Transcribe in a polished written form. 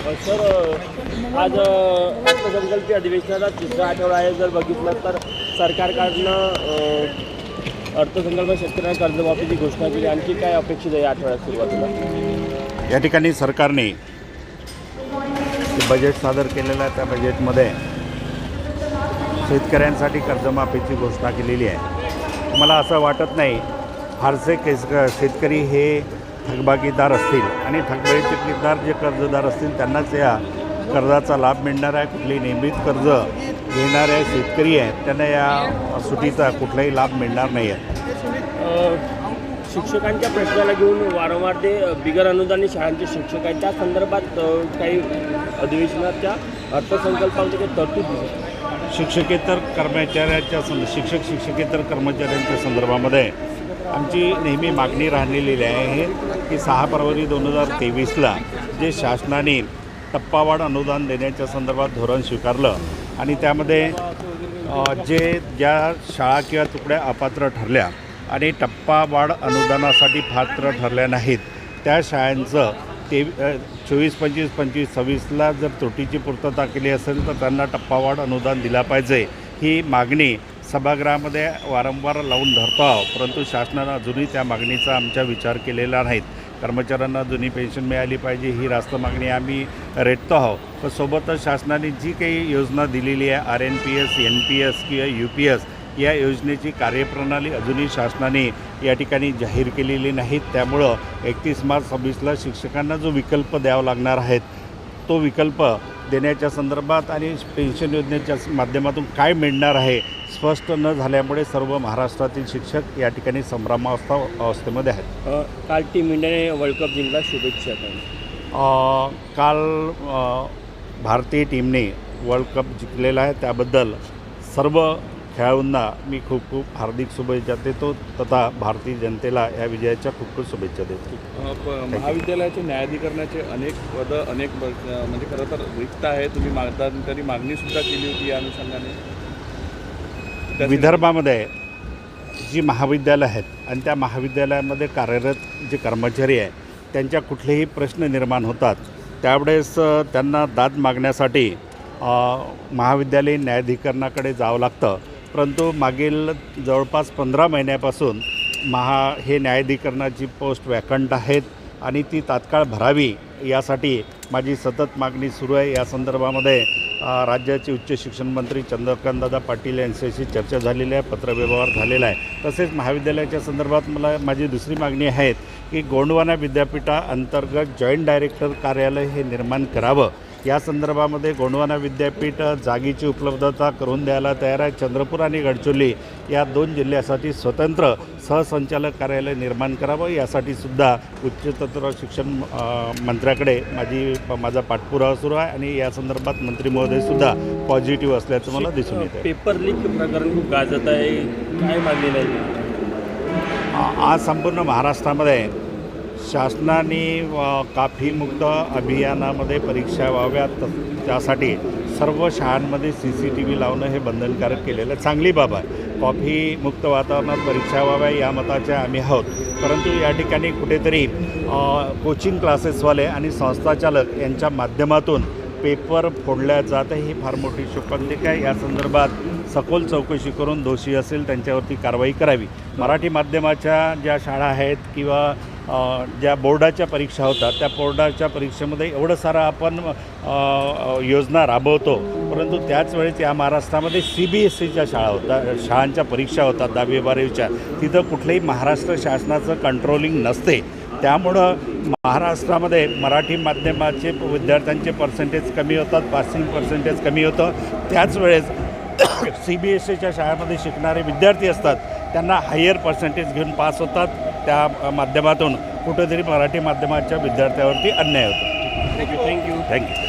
Sir आज अर्थसंकल्पीय अधिवेशनाचा तिसरा आठवडा आहे. जर बघितलं तर सरकारकडनं अर्थसंकल्प शेतकऱ्यांना कर्जमाफीची घोषणा केली. आणखी काय अपेक्षित आहे या आठवड्यात सुरुवातीला? या ठिकाणी सरकारने बजेट सादर केलेलं आहे. त्या बजेटमध्ये शेतकऱ्यांसाठी कर्जमाफीची घोषणा केलेली आहे. मला असं वाटत नाही फारसे शेतकरी हे थकबाकीदार असतील आणि थकबाकीदार जे कर्जदार असतील त्यांनाच या कर्जाचा लाभ मिळणार आहे. कुठलेही नियमित कर्ज घेणारे शेतकरी आहेत त्यांना या सुटीचा कुठलाही लाभ मिळणार नाही आहे. शिक्षकांच्या प्रश्नाला घेऊन वारंवार ते बिगर अनुदानित शाळांचे शिक्षक आहेत. त्या संदर्भात काही अधिवेशनाच्या अर्थसंकल्पामध्ये काही तरतूद शिक्षकेतर शिक्षकेतर कर्मचाऱ्यांच्या संदर्भामध्ये आमची नेहमी मागणी राहिलेली आहे की 6 फरवरी 2023ला जे शासनाने टप्पावाढ अनुदान देण्याच्या संदर्भात धोरण स्वीकारलं आणि त्यामध्ये ज्या शाळा किंवा तुकड्या अपात्र ठरल्या आणि टप्पावाढ अनुदानासाठी पात्र ठरल्या नाहीत त्या शाळांचं 24, 25, 26ला जर त्रुटीची पूर्तता केली असेल तर त्यांना टप्पावाढ अनुदान दिला पाहिजे. ही मागणी सभागृहामध्ये वारंवार लावून धरतो आहोत, परंतु शासनानं अजूनही त्या मागणीचा आमचा विचार केलेला नाहीत. कर्मचाऱ्यांना जुनी पेन्शन मिळाली पाहिजे ही रास्त मागणी आम्ही रेटतो आहोत. पण सोबतच शासनाने जी काही योजना दिलेली आहे RNPS, NPS किंवा UPS या योजनेची कार्यप्रणाली अजूनही शासनाने या ठिकाणी जाहीर केलेली नाहीत. त्यामुळं 31 मार्च 26ला शिक्षकांना जो विकल्प द्यावा लागणार आहेत तो विकल्प देण्याच्या संदर्भात आणि पेन्शन योजनेच्या माध्यमातून काय मिळणार आहे स्पष्ट न झाल्यामुळे सर्व महाराष्ट्रातील शिक्षक या ठिकाणी संभ्रमावस्थेमध्ये आहेत. काल टीम इंडियाने वर्ल्ड कप जिंकला, शुभेच्छा. काल भारतीय टीमने वर्ल्ड कप जिंकलेला आहे. त्याबद्दल सर्व खेळाडूंना मी खूप खूप हार्दिक शुभेच्छा देतो तथा भारतीय जनतेला या विजयाच्या खूप खूप शुभेच्छा देतो. महाविद्यालयाचे न्यायाधिकरणाचे अनेक पदं म्हणजे खरं तर रिक्त आहे. तुम्ही तरी मागणीसुद्धा केली होती या अनुषंगाने. विदर्भामध्ये जी महाविद्यालय आहेत आणि त्या महाविद्यालयामध्ये कार्यरत जे कर्मचारी आहेत त्यांच्या कुठलेही प्रश्न निर्माण होतात त्यावेळेस त्यांना दाद मागण्यासाठी महाविद्यालयीन न्यायाधिकरणाकडे जावं लागतं. परंतु मागील जवळपास 15 महिन्यापासून हे न्यायाधिकरणाची पोस्ट वॅकंट आहेत आणि ती तात्काळ भरावी यासाठी माझी सतत मागणी सुरू आहे. या संदर्भामध्ये राज्याचे उच्च शिक्षण मंत्री चंद्रकांतदादा पाटील यांच्याशी चर्चा झालेली आहे, पत्रव्यवहार झालेला आहे. तसेच महाविद्यालयाच्या संदर्भात माझी दुसरी मागणी आहे की गोंडवाना विद्यापीठाअंतर्गत जॉईंट डायरेक्टर कार्यालय हे निर्माण करावं. या संदर्भामध्ये गोंडवाना विद्यापीठ जागेची उपलब्धता करून द्यायला तयार आहे. चंद्रपूर आणि गडचिरोली या 2 जिल्ह्यासाठी स्वतंत्र सहसंचालक कार्यालय निर्माण करावं यासाठी सुद्धा उच्चतर शिक्षण मंत्र्याकडे माझा पाठपुरावा सुरू आहे आणि या संदर्भात मंत्री महोदयसुद्धा पॉझिटिव्ह असल्याचं मला दिसून येतं. पेपर लीक प्रकरण खूप गाजत आहे, काय मागणी नाही? आज संपूर्ण महाराष्ट्रामध्ये शासनाने काफीमुक्त अभियानामध्ये परीक्षा व्हाव्यात त्यासाठी सर्व शाळांमध्ये CCTV लावणं हे बंधनकारक केलेलं चांगली बाब आहे. कॉफीमुक्त वातावरणात परीक्षा व्हाव्या या मताचे आम्ही आहोत. परंतु या ठिकाणी कुठेतरी कोचिंग क्लासेसवाले आणि संस्थाचालक यांच्या माध्यमातून पेपर फोडल्या जात आहे ही फार मोठी शोकांतिका आहे. या संदर्भात सखोल चौकशी करून दोषी असेल त्यांच्यावरती कारवाई करावी. मराठी माध्यमाच्या ज्या शाळा आहेत किंवा ज्या बोर्डाच्या परीक्षा होतात त्या बोर्डाच्या परीक्षेमध्ये एवढं सारं आपण योजना राबवतो, परंतु त्याच वेळेस या महाराष्ट्रामध्ये CBSEच्या शाळांच्या परीक्षा होतात 10वी 12वीच्या. तिथं कुठलंही महाराष्ट्र शासनाचं कंट्रोलिंग नसते. त्यामुळं महाराष्ट्रामध्ये मराठी माध्यमाचे विद्यार्थ्यांचे पर्सेंटेज कमी होतात, पासिंग पर्सेंटेज कमी होतं. त्याच वेळेस CBSEच्या शाळेमध्ये शिकणारे विद्यार्थी असतात त्यांना हायर पर्सेंटेज घेऊन पास होतात. त्या माध्यमातून कुठेतरी मराठी माध्यमाच्या विद्यार्थ्यावरती अन्याय होतो. थँक्यू.